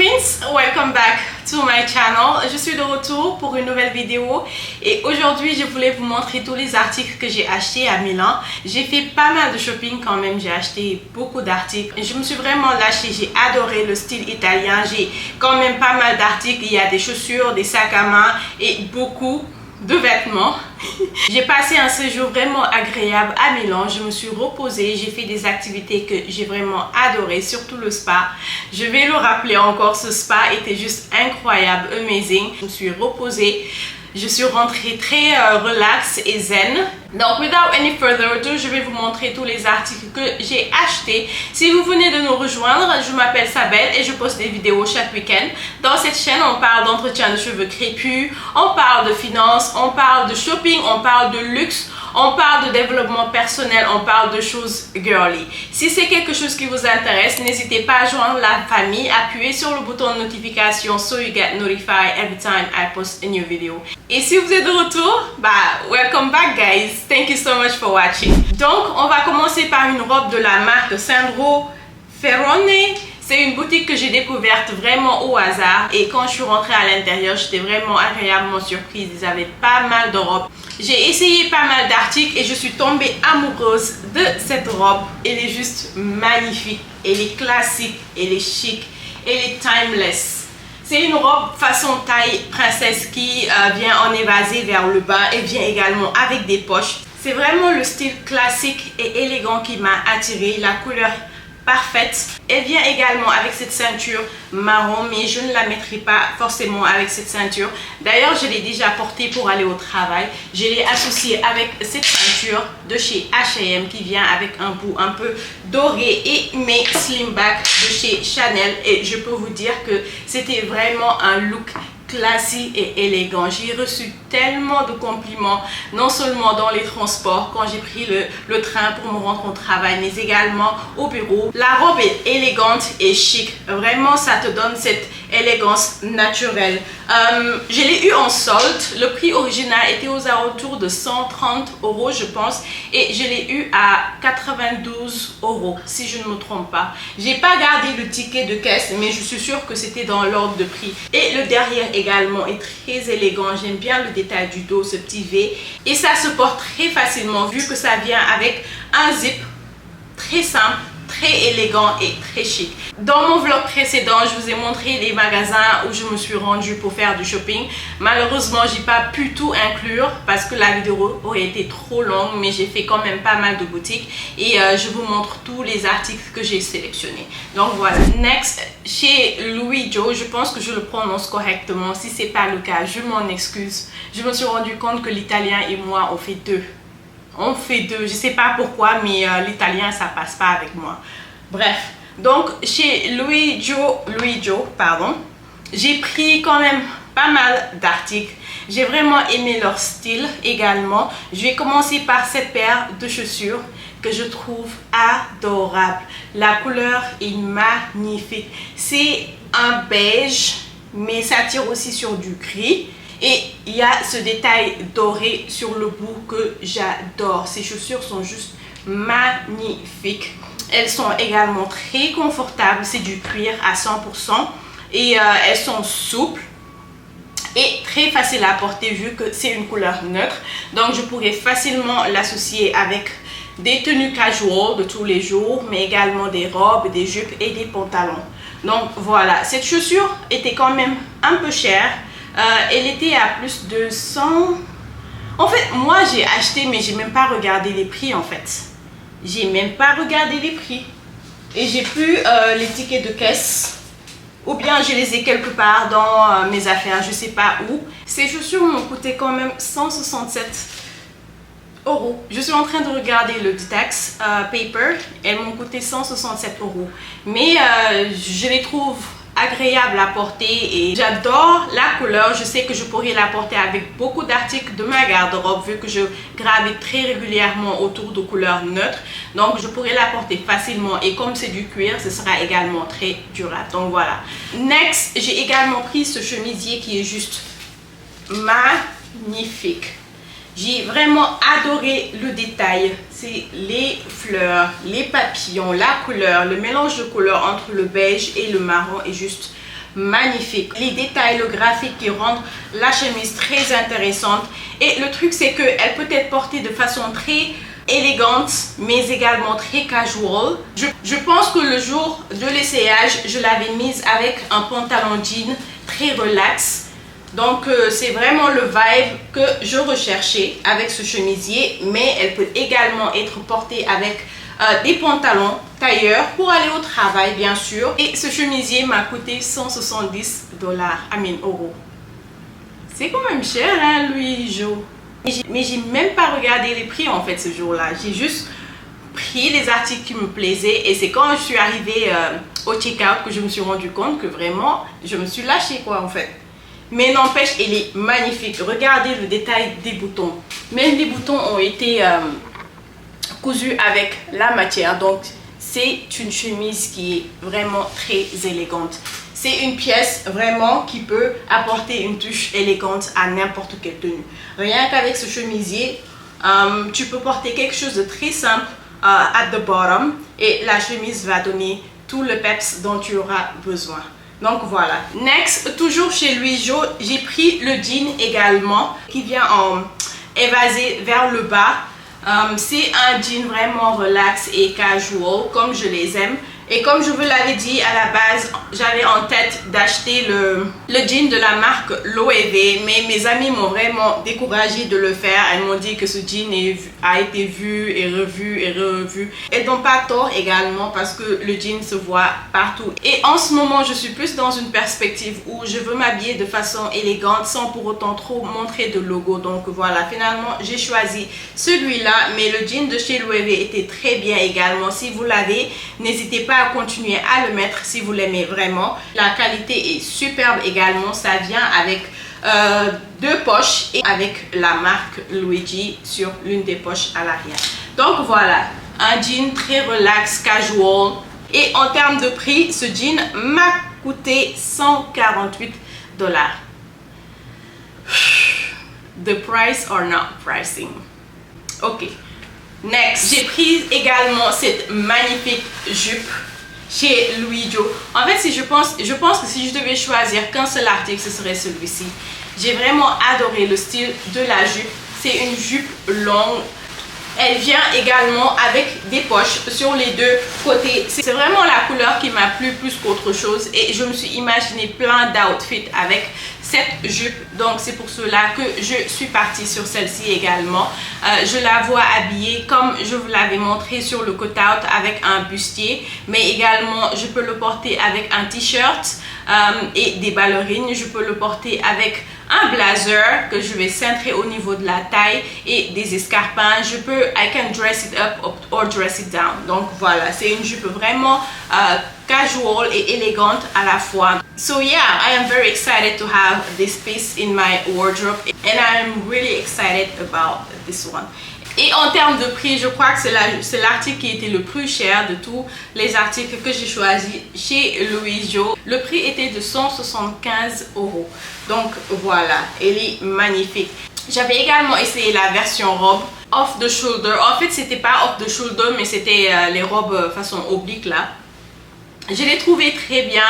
Queens, welcome back to my channel. Je suis de retour pour une nouvelle vidéo et aujourd'hui je voulais vous montrer tous les articles que j'ai achetés à Milan. J'ai fait pas mal de shopping quand même, j'ai acheté beaucoup d'articles. Je me suis vraiment lâchée, j'ai adoré le style italien. J'ai quand même pas mal d'articles, il y a des chaussures, des sacs à main et beaucoup de vêtements. J'ai passé un séjour vraiment agréable à Milan. Je me suis reposée, j'ai fait des activités que j'ai vraiment adoré, surtout le spa. Je vais le rappeler encore, ce spa était juste incroyable, amazing. Je me suis reposée, je suis rentrée très relax et zen. Donc, without any further ado, je vais vous montrer tous les articles que j'ai achetés. Si vous venez de nous rejoindre, je m'appelle Sabelle et je poste des vidéos chaque week-end. Dans cette chaîne, on parle d'entretien de cheveux crépus, on parle de finances, on parle de shopping, on parle de luxe, on parle de développement personnel, on parle de choses girly. Si c'est quelque chose qui vous intéresse, n'hésitez pas à joindre la famille, appuyez sur le bouton de notification so you get notified every time I post a new video. Et si vous êtes de retour, welcome back guys. Thank you so much for watching. Donc, on va commencer par une robe de la marque Sandro Ferrone. C'est une boutique que j'ai découverte vraiment au hasard et quand je suis rentrée à l'intérieur, j'étais vraiment agréablement surprise. Ils avaient pas mal de robes. J'ai essayé pas mal d'articles et je suis tombée amoureuse de cette robe. Elle est juste magnifique, elle est classique, elle est chic, elle est timeless. C'est une robe façon taille princesse qui vient en évasé vers le bas et vient également avec des poches. C'est vraiment le style classique et élégant qui m'a attirée. La couleur parfaite. Elle vient également avec cette ceinture marron, mais je ne la mettrai pas forcément avec cette ceinture. D'ailleurs, je l'ai déjà portée pour aller au travail. Je l'ai associée avec cette ceinture de chez H&M qui vient avec un bout un peu doré et mes slim back de chez Chanel. Et je peux vous dire que c'était vraiment un look classique et élégant. J'ai reçu tellement de compliments, non seulement dans les transports quand j'ai pris le train pour me rendre au travail, mais également au bureau. La robe est élégante et chic. Vraiment, ça te donne cette élégance naturelle. Je l'ai eu en solde. Le prix original était aux alentours de 130 € je pense et je l'ai eu à 92 € si je ne me trompe pas. J'ai pas gardé le ticket de caisse, mais je suis sûre que c'était dans l'ordre de prix. Et le derrière également est très élégant. J'aime bien le détail du dos, ce petit V, et ça se porte très facilement vu que ça vient avec un zip très simple, très élégant et très chic. Dans mon vlog précédent, je vous ai montré les magasins où je me suis rendue pour faire du shopping. Malheureusement, j'ai pas pu tout inclure parce que la vidéo aurait été trop longue, mais j'ai fait quand même pas mal de boutiques et je vous montre tous les articles que j'ai sélectionnés. Donc voilà. Next, chez Louis Joe, je pense que je le prononce correctement. Si c'est pas le cas, je m'en excuse. Je me suis rendu compte que l'italien et moi on fait deux. On fait deux, je sais pas pourquoi, mais l'italien ça passe pas avec moi. Bref, donc chez Louis Joe, pardon, j'ai pris quand même pas mal d'articles. J'ai vraiment aimé leur style également. Je vais commencer par cette paire de chaussures que je trouve adorable. La couleur est magnifique. C'est un beige, mais ça tire aussi sur du gris. Et il y a ce détail doré sur le bout que j'adore. Ces chaussures sont juste magnifiques. Elles sont également très confortables. C'est du cuir à 100%. Et elles sont souples et très faciles à porter vu que c'est une couleur neutre. Donc je pourrais facilement l'associer avec des tenues casual de tous les jours, mais également des robes, des jupes et des pantalons. Donc voilà, cette chaussure était quand même un peu chère. Elle était à plus de 100. En fait, moi j'ai acheté, mais j'ai même pas regardé les prix en fait. J'ai même pas regardé les prix. Et j'ai plus les tickets de caisse. Ou bien je les ai quelque part dans mes affaires, je sais pas où. Ces chaussures m'ont coûté quand même 167 €. Je suis en train de regarder le Detax Paper. Elles m'ont coûté 167 €. Mais je les trouve agréable à porter et j'adore la couleur. Je sais que je pourrais la porter avec beaucoup d'articles de ma garde-robe vu que je gravite très régulièrement autour de couleurs neutres. Donc je pourrais la porter facilement et comme c'est du cuir, ce sera également très durable. Donc voilà. Next, j'ai également pris ce chemisier qui est juste magnifique. J'ai vraiment adoré le détail. C'est les fleurs, les papillons, la couleur, le mélange de couleurs entre le beige et le marron est juste magnifique. Les détails, le graphique qui rendent la chemise très intéressante. Et le truc c'est qu'elle peut être portée de façon très élégante mais également très casual. Je pense que le jour de l'essayage, je l'avais mise avec un pantalon jean très relax. Donc c'est vraiment le vibe que je recherchais avec ce chemisier, mais elle peut également être portée avec des pantalons tailleurs pour aller au travail bien sûr. Et ce chemisier m'a coûté 170 €. C'est quand même cher hein, Louis Jo. Mais j'ai même pas regardé les prix en fait ce jour-là. J'ai juste pris les articles qui me plaisaient et c'est quand je suis arrivée au check-out que je me suis rendu compte que vraiment je me suis lâchée quoi en fait. Mais n'empêche, elle est magnifique. Regardez le détail des boutons. Même les boutons ont été cousus avec la matière. Donc, c'est une chemise qui est vraiment très élégante. C'est une pièce vraiment qui peut apporter une touche élégante à n'importe quelle tenue. Rien qu'avec ce chemisier, tu peux porter quelque chose de très simple at the bottom. Et la chemise va donner tout le peps dont tu auras besoin. Donc voilà. Next, toujours chez Louis Jo, j'ai pris le jean également qui vient en évasé vers le bas. C'est un jean vraiment relax et casual comme je les aime. Et comme je vous l'avais dit à la base, j'avais en tête d'acheter le jean de la marque Loewe, mais mes amis m'ont vraiment découragé de le faire. Elles m'ont dit que ce jean a été vu et revu et revu. Elles n'ont pas tort également parce que le jean se voit partout. Et en ce moment, je suis plus dans une perspective où je veux m'habiller de façon élégante sans pour autant trop montrer de logo. Donc voilà, finalement, j'ai choisi celui-là. Mais le jean de chez Loewe était très bien également. Si vous l'avez, n'hésitez pas à continuer à le mettre si vous l'aimez vraiment. La qualité est superbe également. Ça vient avec deux poches et avec la marque Luigi sur l'une des poches à l'arrière. Donc voilà, un jean très relax, casual. Et en termes de prix, ce jean m'a coûté 148 $. The price or not pricing. Ok. Next, j'ai pris également cette magnifique jupe chez Louis Jo. En fait, si je pense que si je devais choisir qu'un seul article, ce serait celui-ci. J'ai vraiment adoré le style de la jupe. C'est une jupe longue. Elle vient également avec des poches sur les deux côtés. C'est vraiment la couleur qui m'a plu plus qu'autre chose. Et je me suis imaginé plein d'outfits avec cette jupe. Donc c'est pour cela que je suis partie sur celle-ci également. Je la vois habillée comme je vous l'avais montré sur le cutout avec un bustier. Mais également je peux le porter avec un t-shirt et des ballerines. Je peux le porter avec un blazer que je vais cintrer au niveau de la taille et des escarpins. Je peux, I can dress it up or dress it down. Donc voilà, c'est une jupe vraiment casual et élégante à la fois. So yeah, I am very excited to have this piece in my wardrobe and I am really excited about this one. Et en termes de prix, je crois que c'est l'article qui était le plus cher de tous les articles que j'ai choisis chez Louis Jo. Le prix était de 175 €. Donc voilà, elle est magnifique. J'avais également essayé la version robe off the shoulder. En fait, c'était pas off the shoulder, mais c'était les robes façon oblique là. Je l'ai trouvé très bien,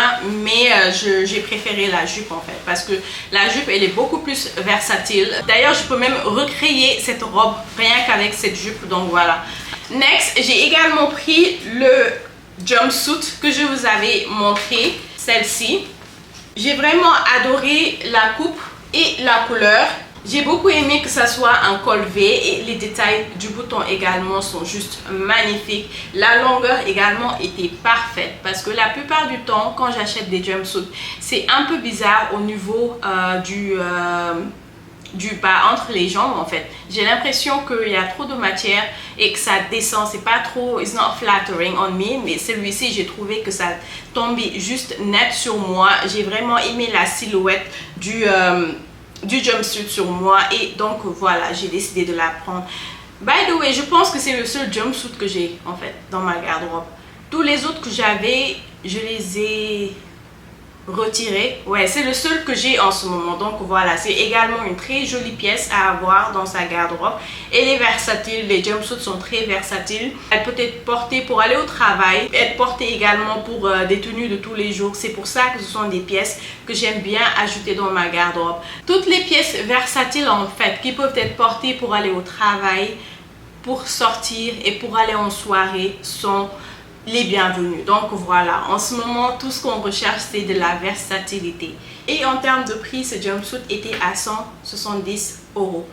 mais j'ai préféré la jupe en fait, parce que la jupe elle est beaucoup plus versatile. D'ailleurs, je peux même recréer cette robe rien qu'avec cette jupe, donc voilà. Next, j'ai également pris le jumpsuit que je vous avais montré, celle-ci. J'ai vraiment adoré la coupe et la couleur. J'ai beaucoup aimé que ça soit un col V et les détails du bouton également sont juste magnifiques. La longueur également était parfaite parce que la plupart du temps quand j'achète des jumpsuits, c'est un peu bizarre au niveau du bas entre les jambes en fait. J'ai l'impression qu'il y a trop de matière et que ça descend, c'est pas trop, it's not flattering on me, mais celui-ci j'ai trouvé que ça tombait juste net sur moi. J'ai vraiment aimé la silhouette du jumpsuit sur moi et donc voilà, j'ai décidé de la prendre. By the way, je pense que c'est le seul jumpsuit que j'ai en fait dans ma garde-robe. Tous les autres que j'avais, je les ai retiré. Ouais, c'est le seul que j'ai en ce moment. Donc voilà, c'est également une très jolie pièce à avoir dans sa garde-robe. Elle est versatile, les jumpsuits sont très versatiles. Elle peut être portée pour aller au travail, être portée également pour des tenues de tous les jours. C'est pour ça que ce sont des pièces que j'aime bien ajouter dans ma garde-robe. Toutes les pièces versatiles en fait qui peuvent être portées pour aller au travail, pour sortir et pour aller en soirée sont les bienvenus. Donc voilà, en ce moment tout ce qu'on recherche c'est de la versatilité. Et en termes de prix, ce jumpsuit était à 170 €.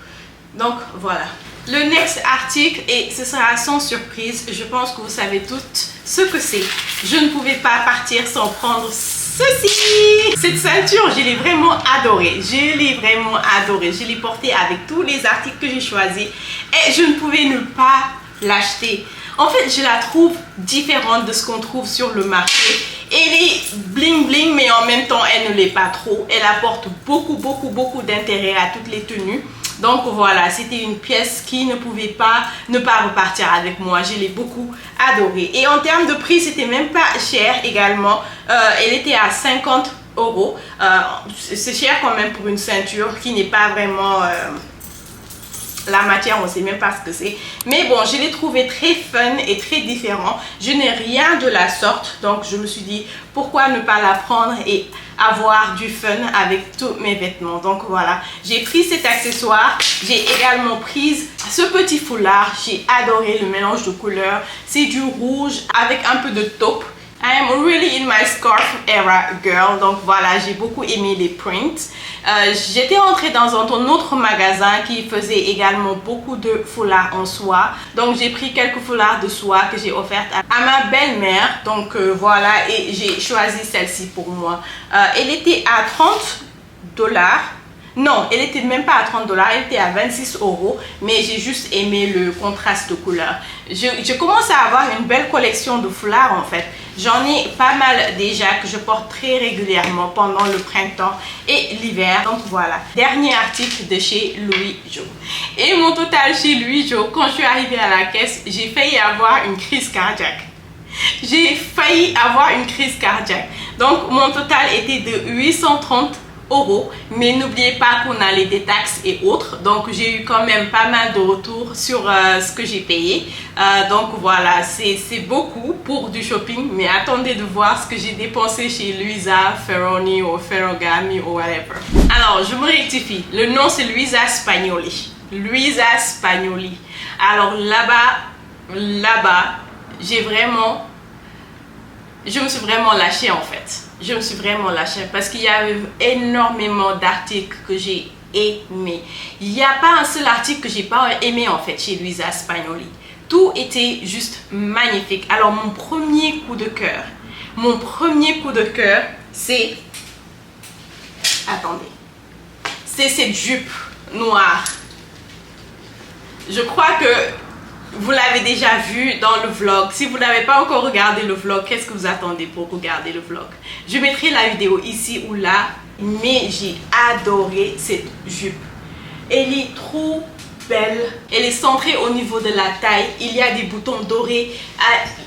Donc voilà. Le next article, et ce sera sans surprise, je pense que vous savez toutes ce que c'est. Je ne pouvais pas partir sans prendre ceci. Cette ceinture, je l'ai vraiment adorée. Je l'ai vraiment adorée. Je l'ai portée avec tous les articles que j'ai choisis et je ne pouvais ne pas l'acheter. En fait, je la trouve différente de ce qu'on trouve sur le marché. Elle est bling bling, mais en même temps, elle ne l'est pas trop. Elle apporte beaucoup d'intérêt à toutes les tenues. Donc voilà, c'était une pièce qui ne pouvait pas ne pas repartir avec moi. Je l'ai beaucoup adorée. Et en termes de prix, c'était même pas cher également. Elle était à 50 €. C'est cher quand même pour une ceinture qui n'est pas vraiment... la matière, on ne sait même pas ce que c'est. Mais bon, je l'ai trouvé très fun et très différent. Je n'ai rien de la sorte. Donc, je me suis dit, pourquoi ne pas la prendre et avoir du fun avec tous mes vêtements. Donc, voilà. J'ai pris cet accessoire. J'ai également pris ce petit foulard. J'ai adoré le mélange de couleurs. C'est du rouge avec un peu de taupe. I am really in my scarf era girl. Donc voilà, j'ai beaucoup aimé les prints. J'étais entrée dans un autre magasin qui faisait également beaucoup de foulards en soie. Donc j'ai pris quelques foulards de soie que j'ai offertes à ma belle-mère. Donc voilà, et j'ai choisi celle-ci pour moi. Elle était à 30 $. Non, elle était même pas à 30 $, elle était à 26 €, mais j'ai juste aimé le contraste de couleurs. Je commence à avoir une belle collection de foulards en fait. J'en ai pas mal déjà que je porte très régulièrement pendant le printemps et l'hiver. Donc voilà, dernier article de chez Louis Jo. Et mon total chez Louis Jo, quand je suis arrivée à la caisse, j'ai failli avoir une crise cardiaque. J'ai failli avoir une crise cardiaque. Donc mon total était de 830 €, mais n'oubliez pas qu'on a les détaxes et autres, donc j'ai eu quand même pas mal de retours sur ce que j'ai payé. Donc voilà, c'est beaucoup pour du shopping, mais attendez de voir ce que j'ai dépensé chez Luisa Ferroni ou Ferragamo ou whatever. Alors je me rectifie, le nom c'est Luisa Spagnoli. Luisa Spagnoli. Alors là-bas, je me suis vraiment lâchée en fait. Je me suis vraiment lâchée parce qu'il y avait énormément d'articles que j'ai aimés. Il n'y a pas un seul article que j'ai pas aimé en fait chez Luisa Spagnoli. Tout était juste magnifique. Alors mon premier coup de cœur, c'est... Attendez. C'est cette jupe noire. Je crois que vous l'avez déjà vu dans le vlog. Si vous n'avez pas encore regardé le vlog, qu'est-ce que vous attendez pour regarder le vlog? Je mettrai la vidéo ici ou là. Mais j'ai adoré cette jupe. Elle est trop belle. Elle est centrée au niveau de la taille. Il y a des boutons dorés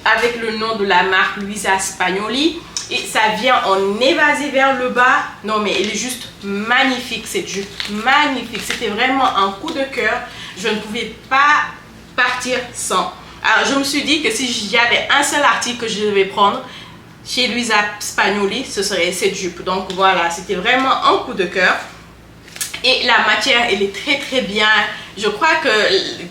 avec le nom de la marque Luisa Spagnoli. Et ça vient en évasé vers le bas. Non mais elle est juste magnifique cette jupe. Magnifique. C'était vraiment un coup de cœur. Je ne pouvais pas partir sans. Alors je me suis dit que si j'avais un seul article que je devais prendre chez Luisa Spagnoli, ce serait cette jupe. Donc voilà, c'était vraiment un coup de cœur. Et la matière, elle est très bien. Je crois que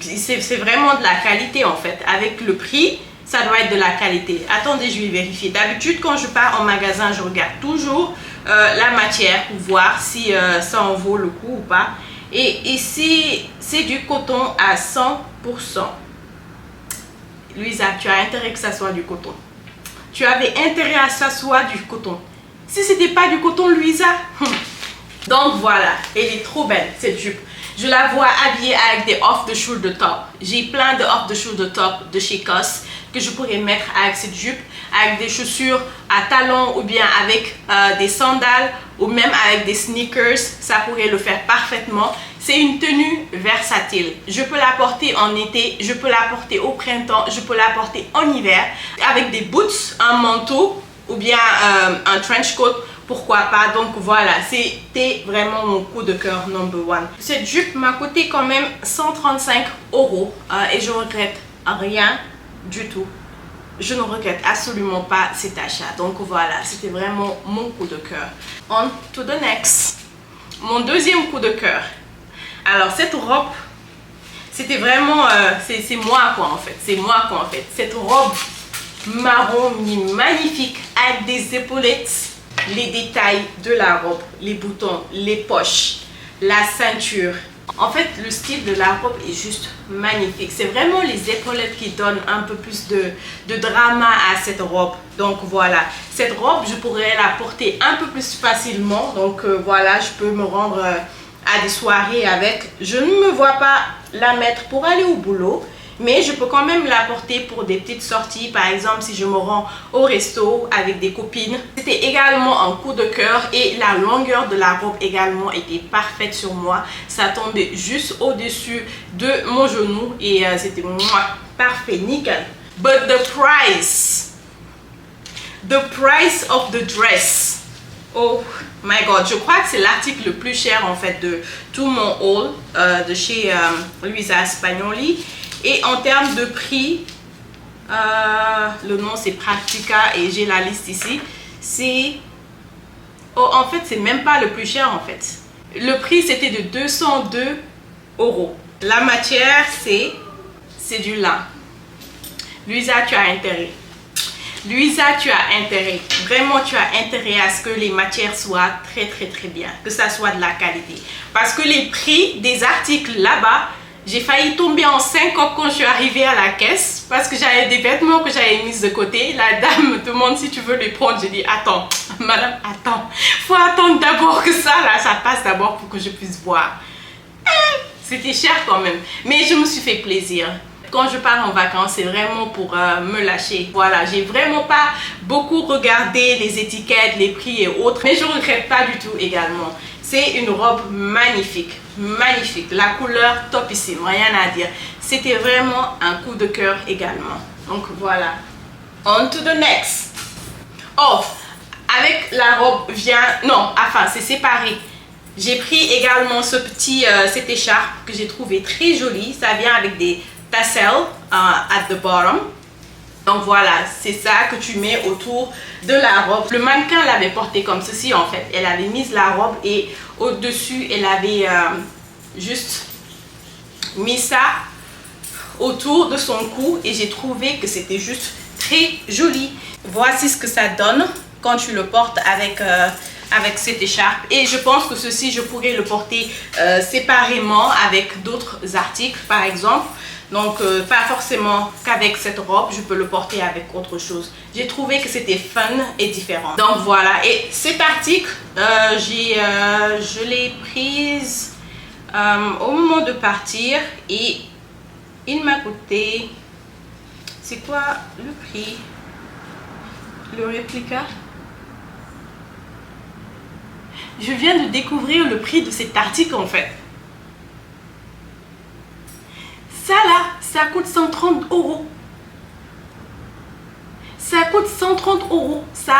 c'est vraiment de la qualité en fait. Avec le prix, ça doit être de la qualité. Attendez, je vais vérifier. D'habitude, quand je pars en magasin, je regarde toujours la matière pour voir si ça en vaut le coup ou pas. Et ici, c'est du coton à 100%. Luisa, tu as intérêt que ça soit du coton. Tu avais intérêt à ça soit du coton. Si c'était pas du coton, Luisa. Donc voilà, elle est trop belle cette jupe. Je la vois habillée avec des off-the-shoulder top. J'ai plein de off-the-shoulder top de chez COS que je pourrais mettre avec cette jupe, avec des chaussures à talons ou bien avec des sandales ou même avec des sneakers. Ça pourrait le faire parfaitement. C'est une tenue versatile. Je peux la porter en été, je peux la porter au printemps, je peux la porter en hiver avec des boots, un manteau ou bien un trench coat pourquoi pas. Donc voilà, c'était vraiment mon coup de cœur number one. Cette jupe m'a coûté quand même 135 € et je regrette rien du tout. Je ne regrette absolument pas cet achat. Donc voilà, c'était vraiment mon coup de cœur. On to the next. Mon deuxième coup de cœur. Alors cette robe, c'était vraiment, c'est moi quoi en fait. C'est moi quoi en fait. Cette robe marron magnifique avec des épaulettes. Les détails de la robe, les boutons, les poches, la ceinture. En fait, le style de la robe est juste magnifique. C'est vraiment les épaulettes qui donnent un peu plus de drama à cette robe. Donc voilà, cette robe, je pourrais la porter un peu plus facilement. Donc voilà, je peux me rendre à des soirées avec. Je ne me vois pas la mettre pour aller au boulot. Mais je peux quand même la porter pour des petites sorties. Par exemple, si je me rends au resto avec des copines. C'était également un coup de cœur. Et la longueur de la robe également était parfaite sur moi. Ça tombait juste au-dessus de mon genou. Et c'était parfait, nickel. But the price. The price of the dress. Oh my god, je crois que c'est l'article le plus cher en fait de tout mon haul de chez Luisa Spagnoli. Et en termes de prix, le nom c'est Practica et j'ai la liste ici. C'est... Oh, en fait, c'est même pas le plus cher en fait. Le prix c'était de 202 €. La matière c'est du lin. Luisa, tu as intérêt. Luisa, tu as intérêt. Vraiment, tu as intérêt à ce que les matières soient très bien. Que ça soit de la qualité. Parce que les prix des articles là-bas, j'ai failli tomber en syncope quand je suis arrivée à la caisse parce que j'avais des vêtements que j'avais mis de côté. La dame me demande si tu veux les prendre. J'ai dit attends, madame, attends. Faut attendre d'abord que ça passe d'abord pour que je puisse voir. C'était cher quand même. Mais je me suis fait plaisir. Quand je pars en vacances, c'est vraiment pour me lâcher. Voilà, j'ai vraiment pas beaucoup regardé les étiquettes, les prix et autres. Mais je regrette pas du tout également. C'est une robe magnifique. Magnifique, la couleur topissime, rien à dire. C'était vraiment un coup de cœur également. Donc voilà. On to the next. Oh, avec la robe vient... Non, enfin, c'est séparé. J'ai pris également cette écharpe que j'ai trouvé très jolie. Ça vient avec des tassels at the bottom. Donc voilà, c'est ça que tu mets autour de la robe. Le mannequin l'avait porté comme ceci en fait. Elle avait mis la robe et au-dessus, elle avait juste mis ça autour de son cou. Et j'ai trouvé que c'était juste très joli. Voici ce que ça donne quand tu le portes avec cette écharpe. Et je pense que ceci, je pourrais le porter séparément avec d'autres articles par exemple. Donc, pas forcément qu'avec cette robe, je peux le porter avec autre chose. J'ai trouvé que c'était fun et différent. Donc, voilà. Et cet article, je l'ai prise au moment de partir. Et il m'a coûté... C'est quoi le prix? Le réplica? Je viens de découvrir le prix de cet article en fait. Ça là, ça coûte 130 €. Ça coûte 130 €, ça.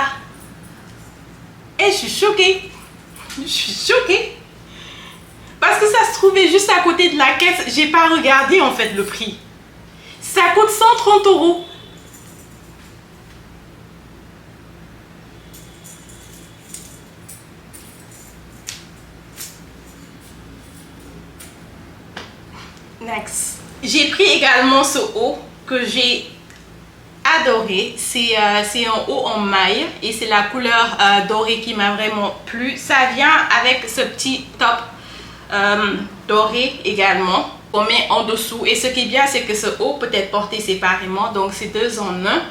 Et je suis choquée. Je suis choquée. Parce que ça se trouvait juste à côté de la caisse. J'ai pas regardé en fait le prix. Ça coûte 130 €. Next. J'ai pris également ce haut que j'ai adoré. C'est un haut en maille et c'est la couleur dorée qui m'a vraiment plu. Ça vient avec ce petit top doré également qu'on met en dessous. Et ce qui est bien, c'est que ce haut peut être porté séparément. Donc c'est 2 en 1.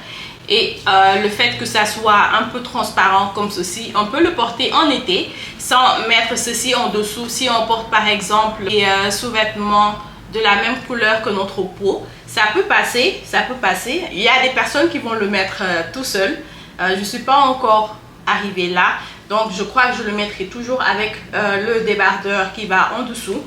Et le fait que ça soit un peu transparent comme ceci, on peut le porter en été sans mettre ceci en dessous. Si on porte par exemple les sous-vêtements de la même couleur que notre peau, ça peut passer, ça peut passer. Il y a des personnes qui vont le mettre tout seul. Je ne suis pas encore arrivée là, donc je crois que je le mettrai toujours avec le débardeur qui va en dessous.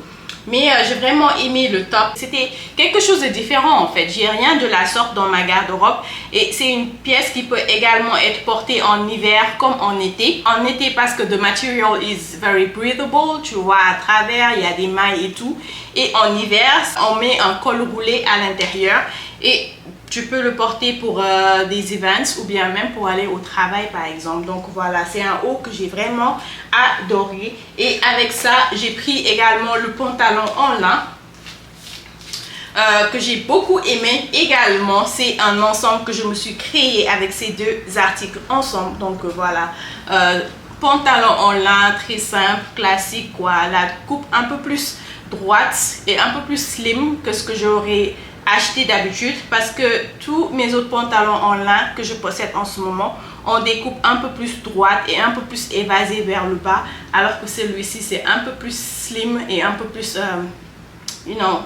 Mais j'ai vraiment aimé le top. C'était quelque chose de différent en fait. J'ai rien de la sorte dans ma garde-robe. Et c'est une pièce qui peut également être portée en hiver comme en été. En été parce que the material is very breathable. Tu vois à travers, il y a des mailles et tout. Et en hiver, on met un col roulé à l'intérieur. Et tu peux le porter pour des events ou bien même pour aller au travail par exemple. Donc voilà, c'est un haut que j'ai vraiment adoré. Et avec ça, j'ai pris également le pantalon en lin que j'ai beaucoup aimé également. C'est un ensemble que je me suis créé avec ces deux articles ensemble. Donc voilà, pantalon en lin très simple, classique quoi. La coupe un peu plus droite et un peu plus slim que ce que j'aurais acheté d'habitude, parce que tous mes autres pantalons en lin que je possède en ce moment ont des coupes un peu plus droites et un peu plus évasées vers le bas, alors que celui-ci c'est un peu plus slim et un peu plus you know,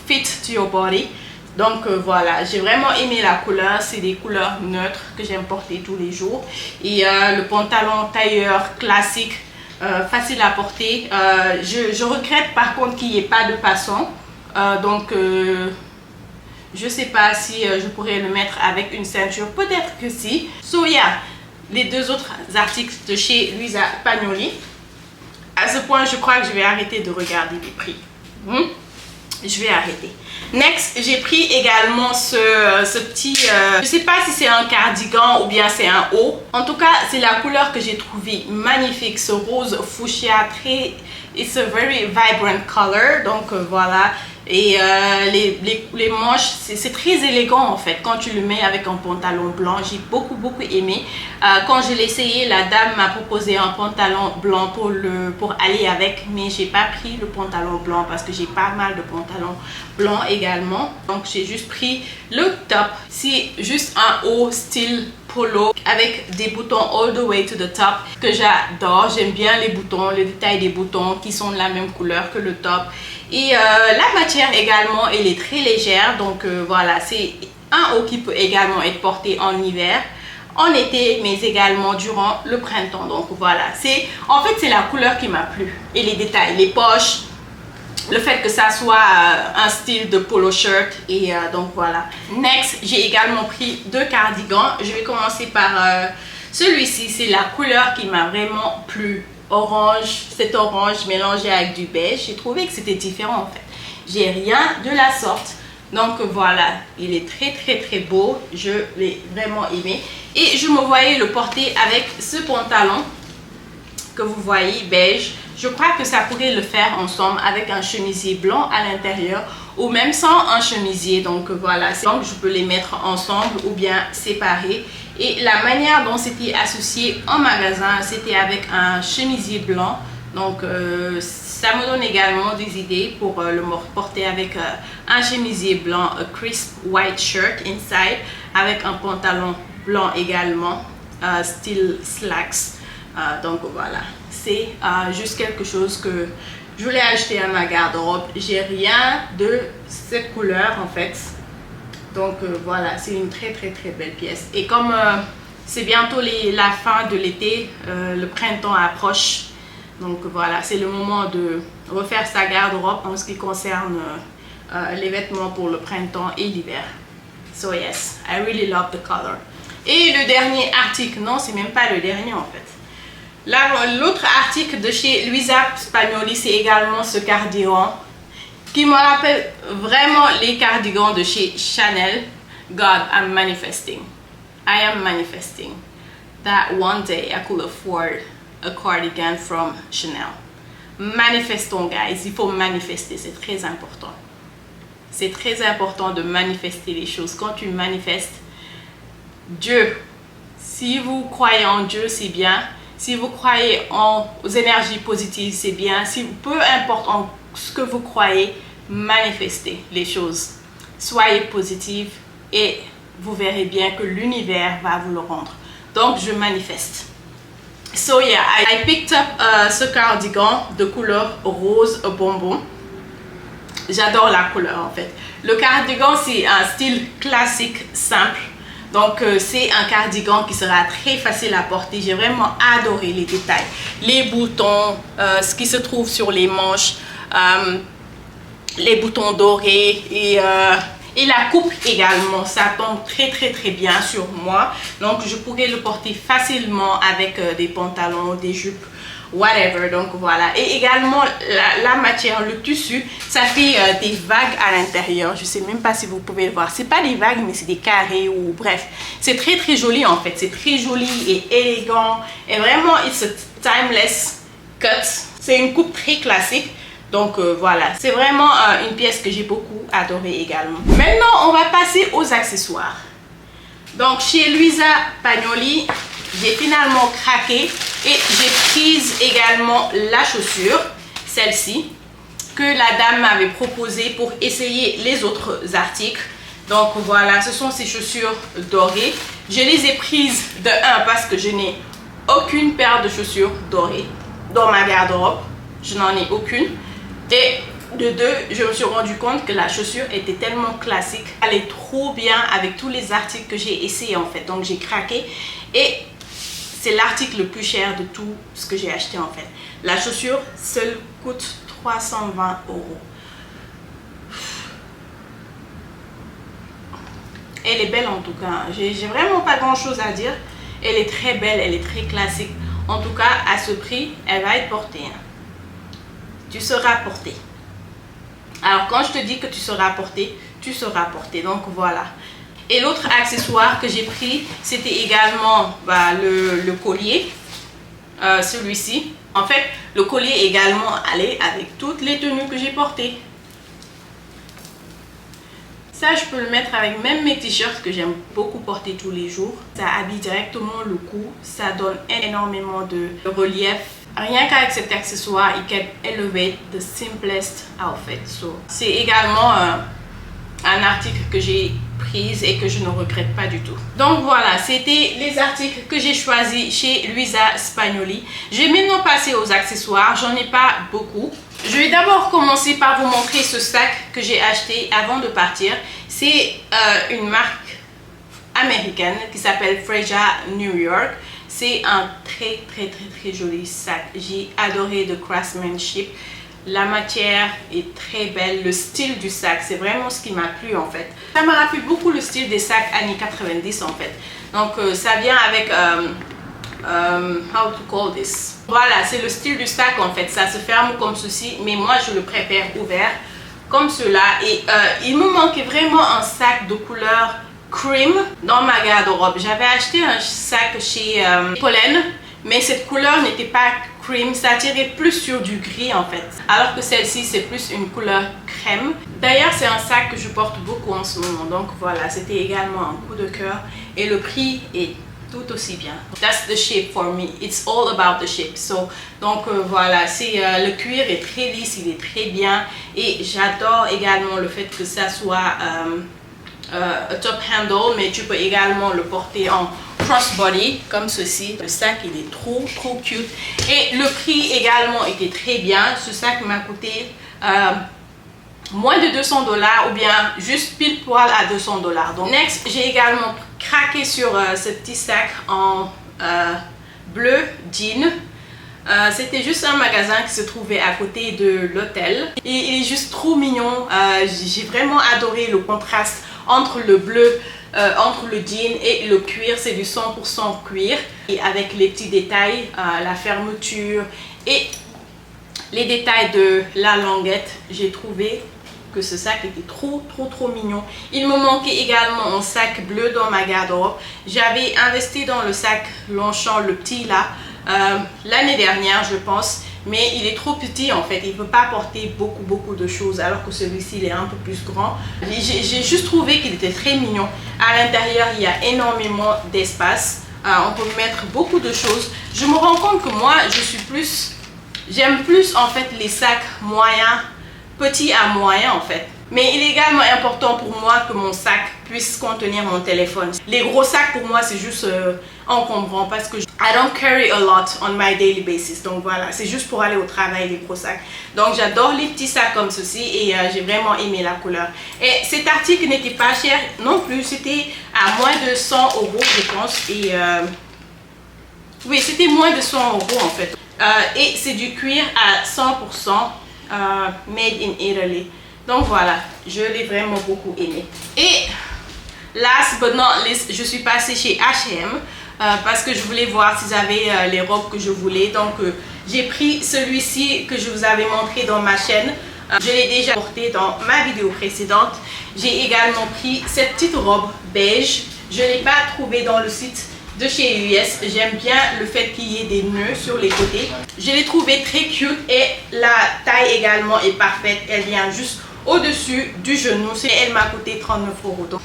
fit to your body. Donc voilà, j'ai vraiment aimé la couleur. C'est des couleurs neutres que j'aime porter tous les jours. Et le pantalon tailleur classique, facile à porter. Je regrette par contre qu'il n'y ait pas de passant. Je sais pas si je pourrais le mettre avec une ceinture, peut-être que si. So yeah, les deux autres articles de chez Luisa Pagnoli. À ce point, je crois que je vais arrêter de regarder les prix. Je vais arrêter. Next, j'ai pris également ce petit, je sais pas si c'est un cardigan ou bien c'est un haut. En tout cas, c'est la couleur que j'ai trouvé magnifique, ce rose fuchsia très, it's a very vibrant color. Donc voilà. Et les manches, c'est très élégant en fait quand tu le mets avec un pantalon blanc. J'ai beaucoup aimé. Quand je l'ai essayé, la dame m'a proposé un pantalon blanc pour aller avec, mais j'ai pas pris le pantalon blanc parce que j'ai pas mal de pantalons blancs également. Donc j'ai juste pris le top. C'est juste un haut style polo avec des boutons all the way to the top que j'adore. J'aime bien les boutons, le détail des boutons qui sont de la même couleur que le top. Et la matière également, elle est très légère. Donc voilà, c'est un haut qui peut également être porté en hiver, en été, mais également durant le printemps. Donc voilà, en fait c'est la couleur qui m'a plu. Et les détails, les poches, le fait que ça soit un style de polo shirt. Et donc voilà. Next, j'ai également pris deux cardigans. Je vais commencer par celui-ci. C'est la couleur qui m'a vraiment plu. Orange, cet orange mélangé avec du beige. J'ai trouvé que c'était différent en fait. J'ai rien de la sorte. Donc voilà, il est très beau. Je l'ai vraiment aimé. Et je me voyais le porter avec ce pantalon que vous voyez beige. Je crois que ça pourrait le faire ensemble avec un chemisier blanc à l'intérieur ou même sans un chemisier. Donc voilà, donc je peux les mettre ensemble ou bien séparés. Et la manière dont c'était associé en magasin, c'était avec un chemisier blanc. Donc ça me donne également des idées pour le porter avec un chemisier blanc, a crisp white shirt inside, avec un pantalon blanc également, style slacks. Donc voilà, c'est juste quelque chose que je voulais acheter à ma garde-robe. J'ai rien de cette couleur en fait. Donc voilà, c'est une très belle pièce. Et comme c'est bientôt la fin de l'été, le printemps approche. Donc voilà, c'est le moment de refaire sa garde-robe en ce qui concerne les vêtements pour le printemps et l'hiver. So yes, I really love the color. Et le dernier article, non, c'est même pas le dernier en fait. L'autre article de chez Luisa Pagnoli, c'est également ce cardigan qui me rappelle vraiment les cardigans de chez Chanel. God, I'm manifesting. I am manifesting that one day I could afford a cardigan from Chanel. Manifestons, guys. Il faut manifester, c'est très important. C'est très important de manifester les choses. Quand tu manifestes, Dieu, si vous croyez en Dieu, c'est bien. Si vous croyez aux énergies positives, c'est bien. Si, peu importe en ce que vous croyez, manifestez les choses. Soyez positif et vous verrez bien que l'univers va vous le rendre. Donc, je manifeste. So yeah, I picked up ce cardigan de couleur rose bonbon. J'adore la couleur en fait. Le cardigan, c'est un style classique, simple. Donc c'est un cardigan qui sera très facile à porter. J'ai vraiment adoré les détails, les boutons, ce qui se trouve sur les manches. les boutons dorés et la coupe également, ça tombe très bien sur moi. Donc je pourrais le porter facilement avec des pantalons, des jupes, whatever. Donc voilà. Et également la matière, le tissu, ça fait des vagues à l'intérieur. Je sais même pas si vous pouvez le voir. C'est pas des vagues, mais c'est des carrés ou bref. C'est très joli en fait. C'est très joli et élégant. Et vraiment, it's a timeless cut. C'est une coupe très classique. Donc voilà, c'est vraiment une pièce que j'ai beaucoup adorée également. Maintenant, on va passer aux accessoires. Donc chez Luisa Pagnoli, j'ai finalement craqué et j'ai prise également la chaussure, celle-ci, que la dame m'avait proposée pour essayer les autres articles. Donc voilà, ce sont ces chaussures dorées. Je les ai prises de 1 parce que je n'ai aucune paire de chaussures dorées dans ma garde-robe. Je n'en ai aucune. Et de 2, je me suis rendu compte que la chaussure était tellement classique. Elle allait trop bien avec tous les articles que j'ai essayé en fait. Donc j'ai craqué et c'est l'article le plus cher de tout ce que j'ai acheté en fait. La chaussure seule coûte 320 €. Elle est belle en tout cas. J'ai vraiment pas grand chose à dire. Elle est très belle, elle est très classique. En tout cas, à ce prix, elle va être portée. Tu seras porté. Alors quand je te dis que tu seras porté, tu seras porté. Donc voilà. Et l'autre accessoire que j'ai pris, c'était également le collier. Celui-ci. En fait, le collier également allait avec toutes les tenues que j'ai portées. Ça, je peux le mettre avec même mes t-shirts que j'aime beaucoup porter tous les jours. Ça habille directement le cou. Ça donne énormément de relief. Rien qu'avec cet accessoire, it can elevate the simplest outfit. So, c'est également un article que j'ai pris et que je ne regrette pas du tout. Donc voilà, c'était les articles que j'ai choisis chez Luisa Spagnoli. Je vais maintenant passer aux accessoires. J'en ai pas beaucoup. Je vais d'abord commencer par vous montrer ce sac que j'ai acheté avant de partir. C'est une marque américaine qui s'appelle Freja New York. C'est un très joli sac. J'ai adoré le craftsmanship. La matière est très belle. Le style du sac, c'est vraiment ce qui m'a plu en fait. Ça me rappelle beaucoup le style des sacs années 90 en fait. Donc ça vient avec... how to call this? Voilà, c'est le style du sac en fait. Ça se ferme comme ceci, mais moi je le préfère ouvert comme cela. Et il me manquait vraiment un sac de couleur cream dans ma garde-robe. J'avais acheté un sac chez Pollen, mais cette couleur n'était pas cream, ça tirait plus sur du gris en fait, alors que celle-ci c'est plus une couleur crème. D'ailleurs c'est un sac que je porte beaucoup en ce moment, donc voilà, c'était également un coup de cœur et le prix est tout aussi bien. That's the shape for me, it's all about the shape. So, donc voilà, c'est le cuir est très lisse, il est très bien et j'adore également le fait que ça soit a top handle, mais tu peux également le porter en crossbody comme ceci. Le sac il est trop cute et le prix également était très bien. Ce sac m'a coûté moins de 200 $ ou bien juste pile poil à 200 $. Donc next, j'ai également craqué sur ce petit sac en bleu jean. C'était juste un magasin qui se trouvait à côté de l'hôtel et il est juste trop mignon. J'ai vraiment adoré le contraste entre le bleu, entre le jean et le cuir. C'est du 100% cuir et avec les petits détails, la fermeture et les détails de la languette. J'ai trouvé que ce sac était trop mignon. Il me manquait également un sac bleu dans ma garde-robe. J'avais investi dans le sac Longchamp, le petit là, l'année dernière je pense, mais il est trop petit en fait, il ne peut pas porter beaucoup de choses, alors que celui-ci il est un peu plus grand. J'ai juste trouvé qu'il était très mignon. À l'intérieur il y a énormément d'espace, on peut mettre beaucoup de choses. Je me rends compte que moi j'aime plus en fait les sacs moyens, petits à moyens en fait. Mais il est également important pour moi que mon sac puisse contenir mon téléphone. Les gros sacs pour moi c'est juste encombrant parce que I don't carry a lot on my daily basis. Donc voilà, c'est juste pour aller au travail les gros sacs. Donc j'adore les petits sacs comme ceci et j'ai vraiment aimé la couleur. Et cet article n'était pas cher non plus, c'était à moins de 100 € je pense. Et oui, c'était moins de 100 € en fait. Et c'est du cuir à 100% made in Italy. Donc voilà, je l'ai vraiment beaucoup aimé. Et last but not least, je suis passée chez H&M parce que je voulais voir s'ils avaient les robes que je voulais. Donc j'ai pris celui-ci que je vous avais montré dans ma chaîne. Je l'ai déjà porté dans ma vidéo précédente. J'ai également pris cette petite robe beige. Je ne l'ai pas trouvée dans le site de chez US. J'aime bien le fait qu'il y ait des nœuds sur les côtés. Je l'ai trouvée très cute et la taille également est parfaite. Elle vient juste au-dessus du genou. Elle m'a coûté 39 €.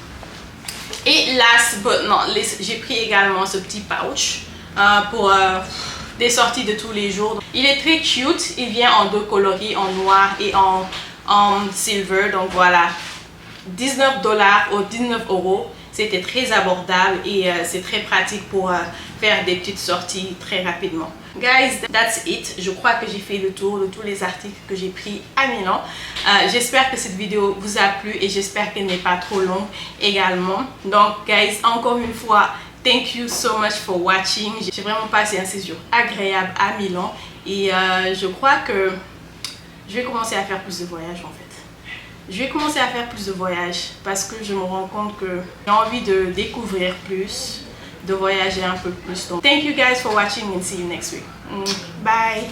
Et last but not least, j'ai pris également ce petit pouch pour des sorties de tous les jours. Il est très cute. Il vient en deux coloris, en noir et en silver. Donc voilà, 19 $ ou 19 €. C'était très abordable et c'est très pratique pour faire des petites sorties très rapidement. Guys, that's it. Je crois que j'ai fait le tour de tous les articles que j'ai pris à Milan. J'espère que cette vidéo vous a plu et j'espère qu'elle n'est pas trop longue également. Donc, guys, encore une fois, thank you so much for watching. J'ai vraiment passé un séjour agréable à Milan et je crois que je vais commencer à faire plus de voyages en fait. Je vais commencer à faire plus de voyages parce que je me rends compte que j'ai envie de découvrir plus, de voyager un peu plus. Donc, thank you guys for watching and see you next week. Bye!